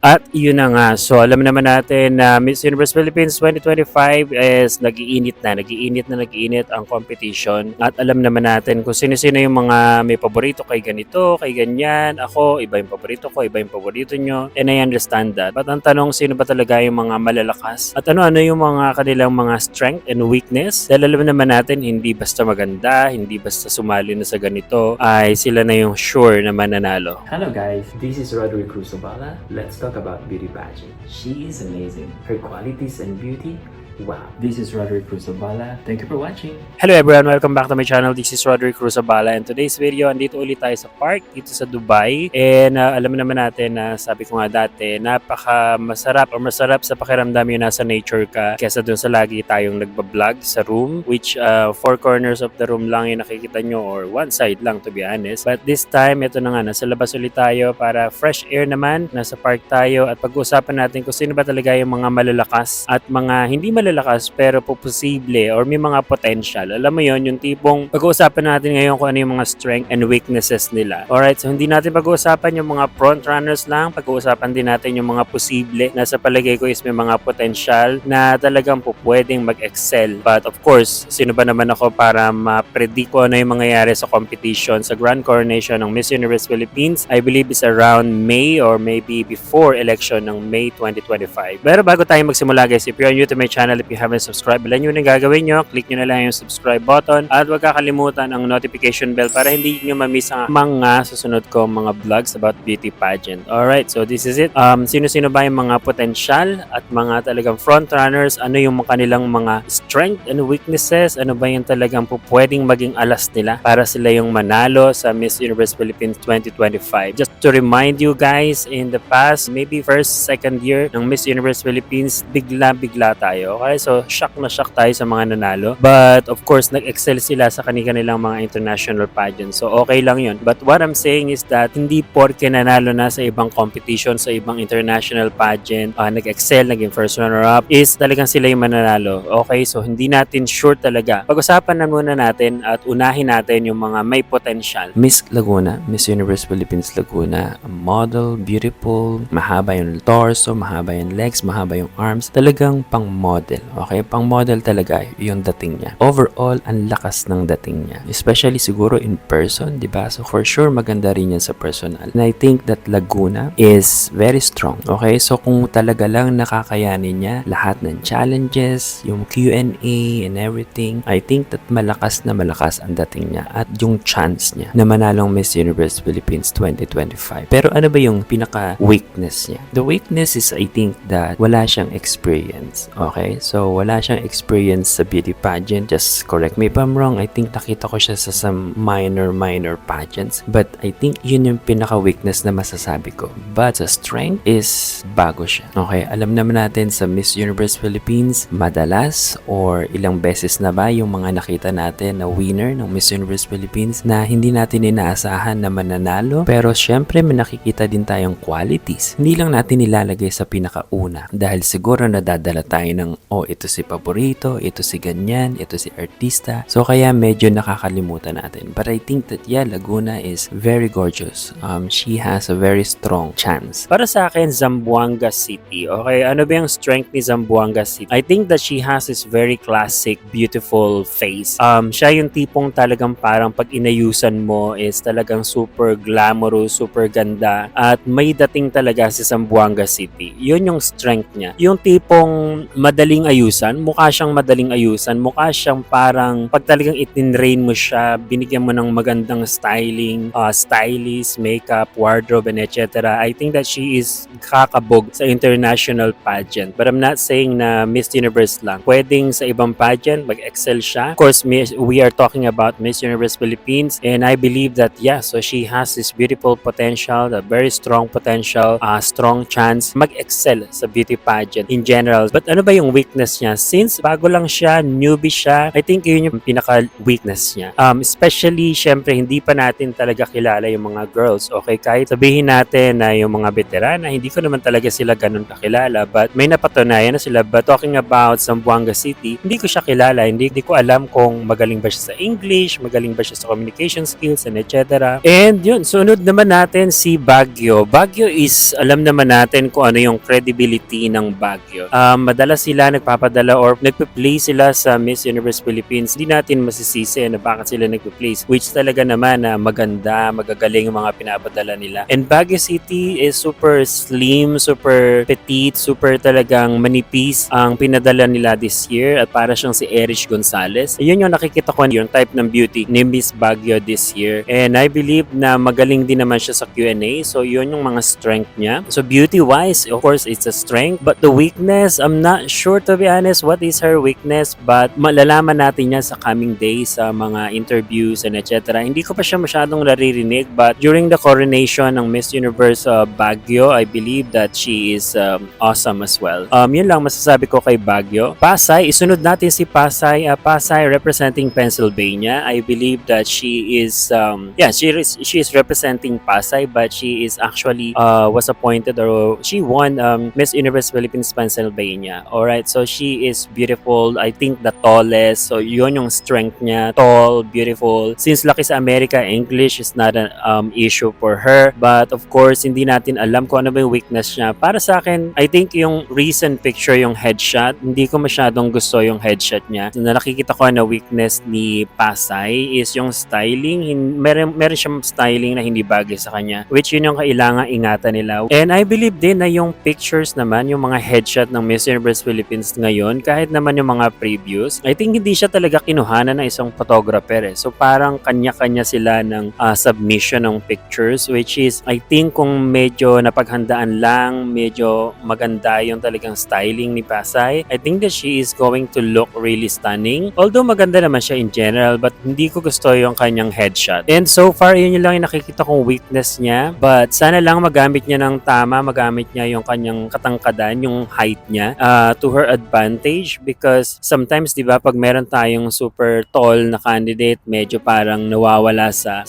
At yun na nga, so alam naman natin na Miss Universe Philippines 2025 is nag-iinit ang competition. At alam naman natin kung sino-sino yung mga may paborito kay ganito, kay ganyan. Ako, iba yung paborito ko, iba yung paborito nyo. And I understand that. But ang tanong, sino ba talaga yung mga malalakas? At ano-ano yung mga kanilang mga strength and weakness? Dahil alam naman natin, hindi basta maganda, hindi basta sumali na sa ganito, ay sila na yung sure na mananalo. Hello guys, this is Roderick Cruzobala. Let's talk about beauty pageant. She is amazing. Her qualities and beauty, wow. This is Roderick Cruzobala. Thank you for watching. Hello everyone! Welcome back to my channel. This is Roderick Cruzabala and today's video, andito ulit tayo sa park dito sa Dubai. And alam naman natin na sabi ko nga dati, masarap sa pakiramdam yung nasa nature ka kesa dun sa lagi tayong nagbablog sa room, which four corners of the room lang yung nakikita nyo or one side lang to be honest. But this time, ito na nga, nasa labas ulit tayo para fresh air naman. Nasa park tayo at pag-uusapan natin kung sino ba talaga yung mga malalakas at mga hindi malalakas pero po posible or may mga potential. Alam mo yon, yung tipong pag-uusapan natin ngayon kung ano yung mga strength and weaknesses nila. Alright, so hindi natin pag-uusapan yung mga front runners lang, pag-uusapan din natin yung mga posible na sa palagay ko is may mga potential na talagang po pwedeng mag-excel. But of course, sino ba naman ako para ma-predict ko ano yung mangyayari sa competition sa Grand Coronation ng Miss Universe Philippines? I believe is around May or maybe before election ng May 2025. Pero bago tayo magsimula guys, if you're new to my channel, if you haven't subscribed, alam nyo na gagawin nyo, click nyo na lang yung subscribe button at huwag kakalimutan ang notification bell para hindi nyo ma-miss ang mga susunod ko mga vlogs about beauty pageant. Alright, so this is it. Sino-sino ba yung mga potential at mga talagang front runners? Ano yung kanilang mga strength and weaknesses? Ano ba yung talagang pwedeng maging alas nila para sila yung manalo sa Miss Universe Philippines 2025? Just to remind you guys, in the past, maybe first, second year ng Miss Universe Philippines, bigla tayo. Okay, so shock na shock tayo sa mga nanalo. But of course, nag-excel sila sa kanilang mga international pageants. So okay lang yun. But what I'm saying is that hindi porke nanalo na sa ibang competition, sa ibang international pageant, nag-excel, naging first runner-up, is talagang sila yung mananalo. Okay, so hindi natin sure talaga. Pag-usapan na muna natin at unahin natin yung mga may potential. Miss Laguna, Miss Universe Philippines Laguna, model, beautiful, mahaba yung torso, mahaba yung legs, mahaba yung arms, talagang pang model. Okay, pang model talaga yung dating niya. Overall, ang lakas ng dating niya. Especially siguro in person, di ba? So for sure, maganda rin yan sa personal. And I think that Laguna is very strong. Okay, so kung talaga lang nakakayanin niya lahat ng challenges, yung Q&A and everything, I think that malakas ang dating niya at yung chance niya na manalong Miss Universe Philippines 2025. Pero ano ba yung pinaka-weakness niya? The weakness is I think that wala siyang experience. Okay? So, wala siyang experience sa beauty pageant. Just correct me if I'm wrong. I think nakita ko siya sa some minor pageants. But I think yun yung pinaka-weakness na masasabi ko. But sa strength is bago siya. Okay? Alam naman natin sa Miss Universe Philippines, madalas or ilang beses na ba yung mga nakita natin na winner ng Miss Universe Philippines na hindi natin inaasahan na mananalo. Pero syempre may nakikita din tayong qualities. Hindi lang natin nilalagay sa pinakauna dahil siguro nadadala tayo ng ito si paborito, ito si ganyan, ito si artista. So kaya medyo nakakalimutan natin. But I think that Laguna is very gorgeous. She has a very strong chance. Para sa akin, Zamboanga City. Okay, ano ba yung strength ni Zamboanga City? I think that she has this very classic, beautiful face. Siya yung tipong talagang parang pag inayusan mo is talagang super glamorous, super ganda at may dating talaga si Zamboanga City. Yun yung strength niya. Yung tipong madaling ayusan, mukha siyang madaling ayusan, mukha siyang parang pag talagang itinrain mo siya, binigyan mo ng magandang styling, stylist, makeup, wardrobe, and etc. I think that she is kakabog sa international pageant. But I'm not saying na Miss Universe lang. Pwedeng sa ibang pageant, mag-excel siya. Of course, we are talking about Miss Universe Philippines and I believe that so she has this beautiful potential, a very strong potential, strong chance mag-excel sa beauty pageant in general. But ano ba yung weak weakness niya. Since bago lang siya, newbie siya, I think yun yung pinaka-weakness niya. Especially, syempre, hindi pa natin talaga kilala yung mga girls. Okay, kahit sabihin natin na yung mga veterana, hindi ko naman talaga sila ganun kakilala. But may napatunayan na sila. But talking about Zamboanga City, hindi ko siya kilala. Hindi ko alam kung magaling ba siya sa English, magaling ba siya sa communication skills, and etc. And yun, sunod naman natin si Baguio. Baguio is, alam naman natin kung ano yung credibility ng Baguio. Madalas sila nagpapadala or nagpe-play sila sa Miss Universe Philippines. Hindi natin masisisi na bakit sila nagpe-play, which talaga naman na maganda, magagaling yung mga pinapadala nila. And Baguio City is super slim, super petite, super talagang manipis ang pinadala nila this year at para siyang si Erich Gonzalez. Yun yung nakikita ko yung type ng beauty ni Miss Baguio this year. And I believe na magaling din naman siya sa Q&A. So yun yung mga strength niya. So beauty-wise, of course, it's a strength. But the weakness, I'm not sure to be honest what is her weakness. But malalaman natin yan sa coming days, sa mga interviews and etc. Hindi ko pa siya masyadong naririnig. But during the coronation ng Miss Universe Baguio, I believe that she is awesome as well. Yun lang masasabi ko kay Baguio. Pasay, isunod natin si Pasay. Pasay representing Pennsylvania. I believe that she is she is representing Pasay, but she is actually was appointed or she won Miss Universe Philippines Pennsylvania. Alright, so she is beautiful. I think the tallest. So yun yung strength niya. Tall, beautiful. Since laki sa America, English is not an issue for her. But of course, hindi natin alam kung ano ba yung weakness niya. Para sa akin, I think yung recent picture, yung headshot, hindi ko masyadong gusto yung headshot niya. So, nakikita ko na weakness ni Pasay is yung styling. Meron siyang styling na hindi bagay sa kanya, which yun yung kailangan ingatan nila. And I believe din na yung pictures naman, yung mga headshot ng Miss Universe Philippines ngayon, kahit naman yung mga previews, I think hindi siya talaga kinuhanan ng isang photographer eh. So parang kanya-kanya sila ng submission ng pictures, which is I think kung medyo napaghandaan lang, medyo maganda yung talagang styling ni Pasay, I think that she is going to look really stunning. Although maganda naman siya in general, but hindi ko gusto yung kanyang headshot. And so far, yun yung lang yung nakikita kong weakness niya. But sana lang magamit niya ng tama, magamit niya yung kanyang katangkadan, yung height niya to her advantage, because sometimes, di ba, pag meron tayong super tall na candidate, medyo parang nawawala sa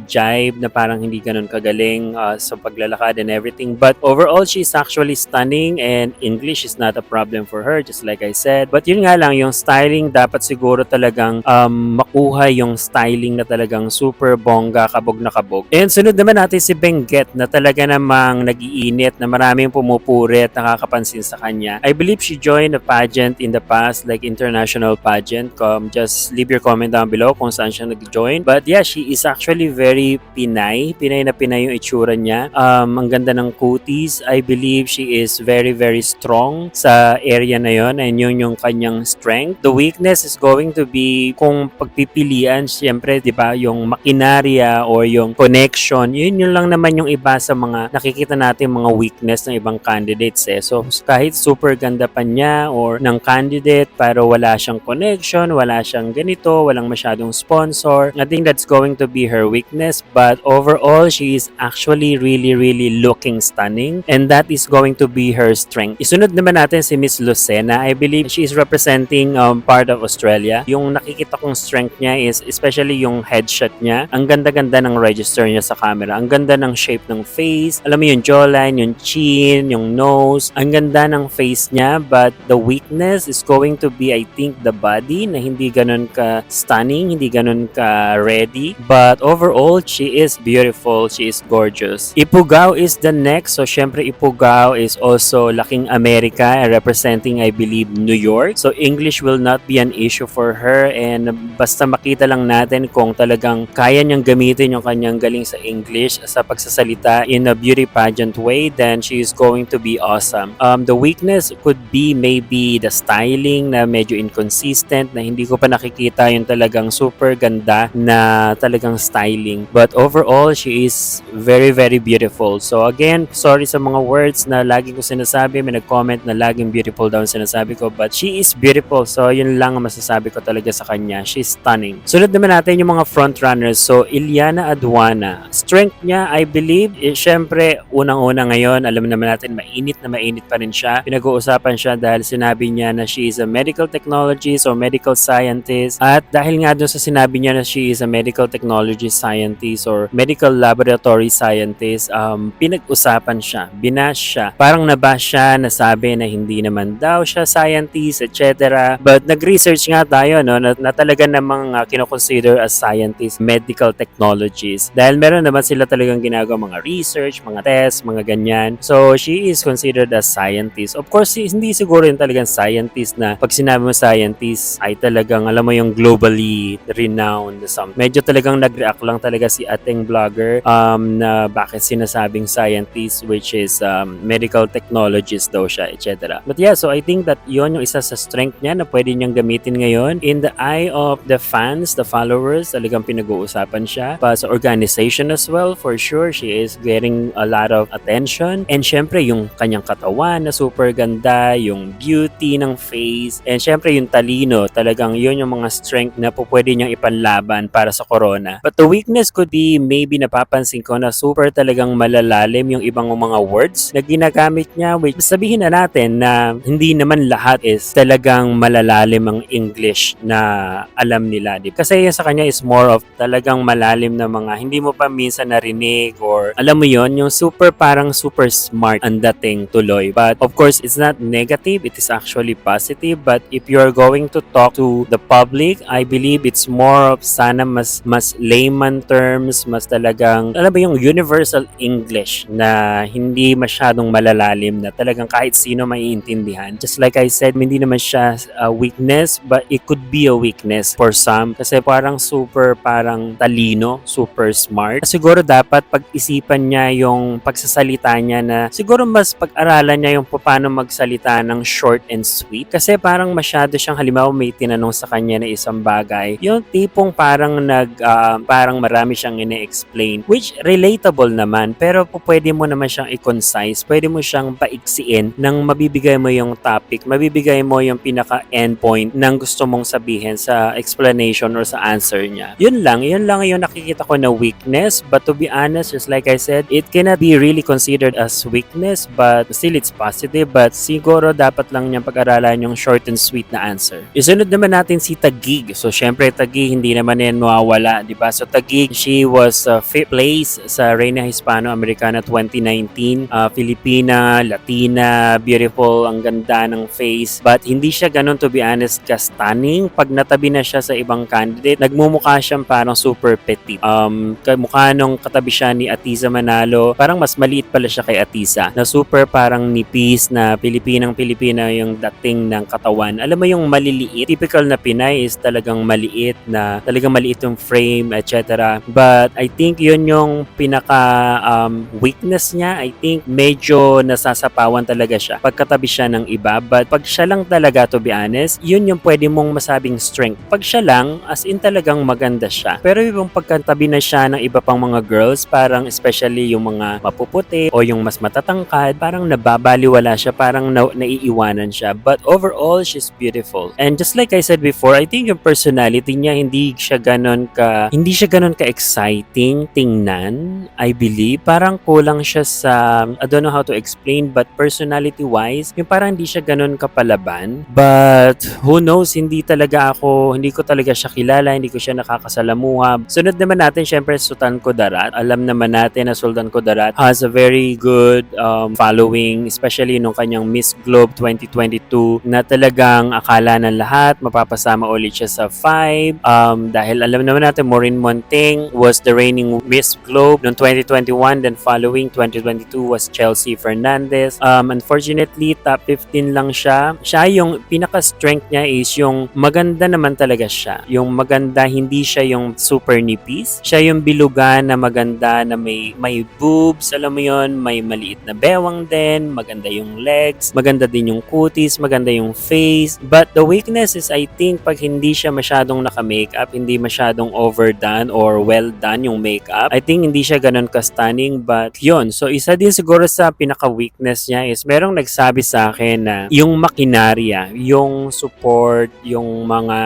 jibe na parang hindi ganun kagaling sa paglalakad and everything. But overall, she's actually stunning and English is not a problem for her, just like I said. But yun nga lang, yung styling dapat siguro talagang makuha yung styling na talagang super bongga, kabog na kabog. And sunod naman natin si Benguet na talaga namang nag-iinit, na maraming pumupurit, nakakapansin sa kanya. I believe she joined a pageant in the past, like international pageant. Just leave your comment down below kung saan siya nag-join. But yeah, she is actually very Pinay. Pinay na Pinay yung itsura niya. Ang ganda ng cuties. I believe she is very, very strong sa area na yon, and yun yung kanyang strength. The weakness is going to be kung pagpipilian, siyempre, di ba, yung makinarya or yung connection, yun lang naman yung iba sa mga nakikita natin mga weakness ng ibang candidates eh. So, kahit super ganda pa niya or ng candidate, pero wala siyang connection, wala siyang ganito, walang masyadong sponsor, I think that's going to be her weakness. But overall, she is actually really, really looking stunning, and that is going to be her strength. Isunod naman natin si Miss Lucena. I believe she is representing part of Australia. Yung nakikita kong strength niya is especially yung headshot niya. Ang ganda-ganda ng register niya sa camera. Ang ganda ng shape ng face. Alam mo yung jawline, yung chin, yung nose. Ang ganda ng face niya, but the weakness is going to be, I think, the body na hindi ganun ka stunning, hindi ganun ka ready. But overall, she is beautiful. She is gorgeous. Ipugao is the next. So, syempre, Ipugao is also laking America, representing, I believe, New York. So, English will not be an issue for her, and basta makita lang natin kung talagang kaya niyang gamitin yung kanyang galing sa English sa pagsasalita in a beauty pageant way, then she is going to be awesome. The weakness could be maybe the styling na medyo inconsistent, na hindi ko pa nakikita yung talagang super ganda na talagang styling. But overall, she is very, very beautiful. So again, sorry sa mga words na lagi ko sinasabi. May nag-comment na laging beautiful daw ang sinasabi ko, but she is beautiful. So yun lang ang masasabi ko talaga sa kanya. She's stunning. Sunod naman natin yung mga front runners. So Iliana Aduana. Strength niya, I believe, syempre, unang-una ngayon, alam naman natin, mainit na mainit pa rin siya. Pinag-uusapan siya dahil sinabi niya na she is a medical technologist or medical scientist. At dahil nga doon sa sinabi niya na she is a medical technology scientist or medical laboratory scientist, pinag-usapan siya, binash siya. Parang nabash siya, nasabi na hindi naman daw siya scientist, etc. But nag-research nga tayo na talaga namang kinoconsider as scientist, medical technologies. Dahil meron naman sila talagang ginagawa mga research, mga test, mga ganyan. So, she is considered as scientist. Of course, hindi siguro yung talagang scientist na pag sinabi mo scientist ay talagang alam mo yung globally renowned. Medyo talagang nag-react lang talaga si ating vlogger na bakit sinasabing scientist, which is medical technologist daw siya, etc. But yeah, so I think that yon yung isa sa strength niya na pwede niyang gamitin ngayon. In the eye of the fans, the followers, talagang pinag-uusapan siya. Pa sa organization as well, for sure, she is getting a lot of attention. And syempre, yung kanyang katawan na super ganda, yung beauty ng face, and syempre yung talino, talagang yun yung mga strength na po pwede niyang ipanlaban para sa corona. But the weakness could be maybe napapansin ko na super talagang malalalim yung ibang mga words na ginagamit niya, which sabihin na natin na hindi naman lahat is talagang malalalim ang English na alam nila. Kasi yan sa kanya is more of talagang malalim na mga hindi mo pa minsan narinig or alam mo yon yung super parang super smart ang dating tuloy. But of course, it's not negative. It is actually positive. But if you're going to talk to the public, I believe it's more of sana mas layman terms, mas talagang alam mo yung universal English na hindi masyadong malalalim na talagang kahit sino maiintindihan. Just like I said, hindi naman siya a weakness, but it could be a weakness for some kasi parang super parang talino, super smart. Siguro dapat pag-isipan niya yung pagsasalita niya na siguro mas pag-aralan niya yung paano magsalita ng short and sweet kasi parang masyado siyang halimbawa may tinanong sa kanya na isang bagay, yung tipong parang parang marami siyang ine-explain which relatable naman pero pwede mo naman siyang i-concise, pwede mo siyang paiksiin nang mabibigay mo yung topic, mabibigay mo yung pinaka-endpoint ng gusto mong sabihin sa explanation or sa answer niya. Yun lang yung nakikita ko na weakness, but to be honest, just like I said, it cannot be really considered as weakness, but still it's positive, but siguro dapat lang niyang pag-aralan yung short and sweet na answer. Isunod naman natin si Taguig. So syempre Taguig hindi naman yan mawawala, di ba? So Taguig, she was fifth place sa Reina Hispano-Americana 2019. Filipina, Latina, beautiful, ang ganda ng face, but hindi siya ganun to be honest ka-stunning. Pag natabi na siya sa ibang candidate, nagmumukha siyang parang super petite. Mukha nung katabi siya ni Atiza Manalo, parang mas maliit pala siya kay Atiza, na super parang nipis na Pilipinang-Pilipina yung dating ng katawan. Alam mo yung maliliit, typical na Pinay is talagang maliit yung frame, etc. But I think yun yung pinaka weakness niya. I think medyo nasasapawan talaga siya pagkatabi siya ng iba, but pag siya lang talaga to be honest, yun yung pwede mong masabing strength. Pag siya lang, as in talagang maganda siya. Pero yung pagkatabi na siya ng iba pang mga girls, parang especially yung mga mapuputi o yung mas matatangkad, parang nababaliwala siya, parang naiiwanan siya. But overall, she's beautiful. And just like I said before, I think yung personality niya hindi siya ganon ka exciting tingnan, I believe. Parang kulang siya sa, I don't know how to explain, but personality wise, yung parang hindi siya ganon kapalaban. But who knows, hindi ko talaga siya kilala, hindi ko siya nakakasalamuha. Sunod naman natin, syempre, Sultan Kudarat. Alam naman natin na Sultan Kudarat has a very good following, especially nung kanyang Miss Globe 2022 na talagang akala ng lahat mapapasama ulit siya sa 5. Dahil alam naman natin, Maureen Monteng was the reigning Miss Globe noong 2021, then following 2022 was Chelsea Fernandez. Unfortunately, top 15 lang siya. Siya yung pinaka-strength niya is yung maganda naman talaga siya. Yung maganda, hindi siya yung super nipis. Siya yung bilugan na maganda na may boobs, alam mo yon, may maliit na bewang din, maganda yung legs, maganda din yung cuties, maganda yung face. But the weakness is I think pag hindi siya masyadong naka-makeup, hindi masyadong overdone or well done yung makeup, I think hindi siya ganun ka-stunning. But yun, so isa din siguro sa pinaka-weakness niya is merong nagsabi sa akin na yung makinarya, yung support, yung mga,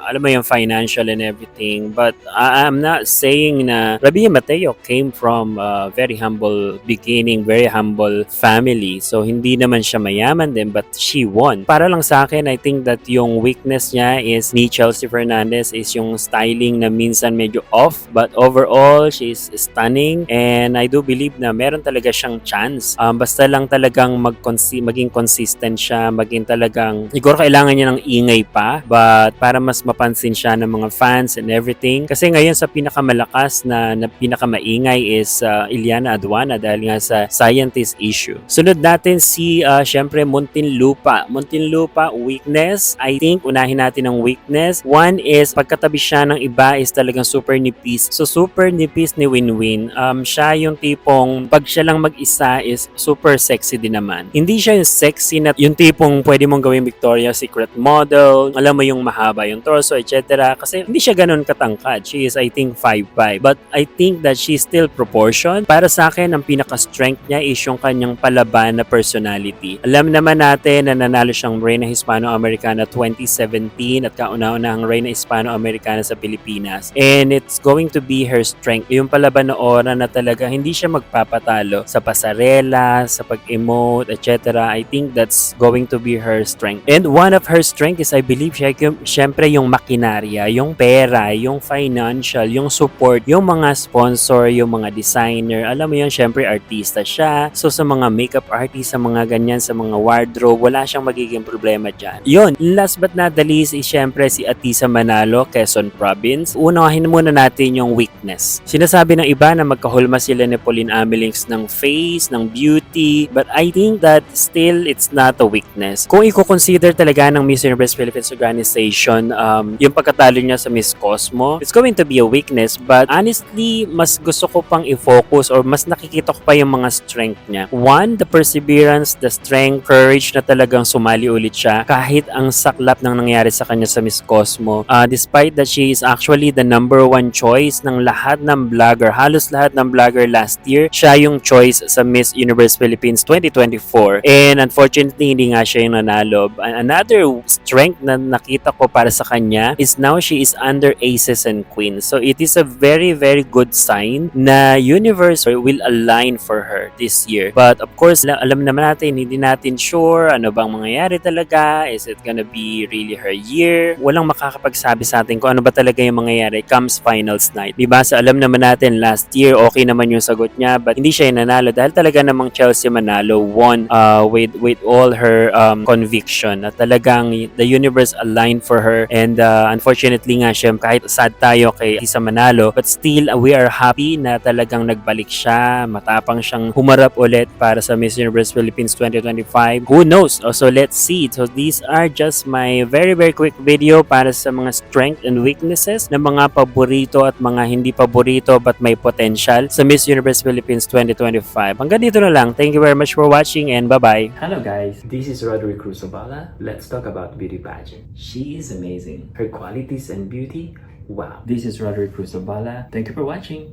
alam mo yung financial and everything. But I'm not saying na Rabia Mateo came from a very humble beginning, very humble family. So hindi naman siya mayaman din, but but she won. Para lang sa akin, I think that yung weakness niya is ni Chelsea Fernandez is yung styling na minsan medyo off, but overall, she is stunning and I do believe na meron talaga siyang chance. Basta lang talagang maging consistent siya, maging talagang, siguro kailangan niya ng ingay pa, but para mas mapansin siya ng mga fans and everything. Kasi ngayon sa pinakamalakas na pinakamaingay is Iliana Aduana dahil nga sa scientist issue. Sunod natin si syempre Muntinlupa. Muntinlupa, weakness. I think unahin natin ang weakness. One is pagkatabi siya ng iba is talagang super nipis. So super nipis ni Winwin. Siya yung tipong pag siya lang mag-isa is super sexy din naman. Hindi siya yung sexy na yung tipong pwede mong gawing Victoria's Secret model, alam mo yung mahaba yung torso, etc. Kasi hindi siya ganun katangkad. She is I think 5'5". But I think that she's still proportion. Para sa akin, ang pinaka-strength niya is yung kanyang palaban na personality. Alam naman natin na nanalo siyang Reina Hispano-Americana 2017 at kauna-unahang Reina Hispano-Americana sa Pilipinas. And it's going to be her strength. Yung palaban na aura na talaga hindi siya magpapatalo sa pasarela, sa pag-emote, etc. I think that's going to be her strength. And one of her strength is I believe syempre yung makinarya, yung pera, yung financial, yung support, yung mga sponsor, yung mga designer. Alam mo yun, syempre artista siya. So sa mga makeup artist, sa mga ganyan, sa mga wardrobe, wala siyang magiging problema dyan. Yun, last but not the least is syempre si Atisa Manalo, Quezon Province. Unahin muna natin yung weakness. Sinasabi ng iba na magkahulma sila ni Pauline Amelings ng face, ng beauty, but I think that still it's not a weakness. Kung i-consider talaga ng Miss Universe Philippines Organization yung pagkatalo niya sa Miss Cosmo, it's going to be a weakness, but honestly, mas gusto ko pang i-focus or mas nakikita ko pa yung mga strength niya. One, the perseverance, the strength, courage na talagang sumali ulit siya kahit ang saklap ng nangyari sa kanya sa Miss Cosmo. Despite that she is actually the number one choice ng lahat ng vlogger, halos lahat ng vlogger last year, siya yung choice sa Miss Universe Philippines 2024. And unfortunately, hindi nga siya yung nanalo. Another strength na nakita ko para sa kanya is now she is under aces and queens. So it is a very, very good sign na universe will align for her this year. But of course, alam naman natin, hindi natin sure ano bang mangyayari talaga. Is it gonna be really her year? Walang makakapagsabi sa atin kung ano ba talaga yung mangyayari comes finals night. Diba? So alam naman natin last year, okay naman yung sagot niya, but hindi siya nanalo dahil talaga namang Chelsea Manalo won with all her conviction na talagang the universe aligned for her. And unfortunately nga siya, kahit sad tayo kay Atisa Manalo, but still we are happy na talagang nagbalik siya, matapang siyang humarap ulit para sa Miss Universe Philippines 2025. Who knows? Also, let's see. So these are just my very, very quick video para sa mga strength and weaknesses ng mga paborito at mga hindi paborito but may potential sa Miss Universe Philippines 2025. Hanggang dito na lang. Thank you very much for watching and bye-bye. Hello guys, this is Roderick Cruzabala. Let's talk about beauty pageant. She is amazing. Her qualities and beauty, wow. This is Roderick Cruzabala. Thank you for watching.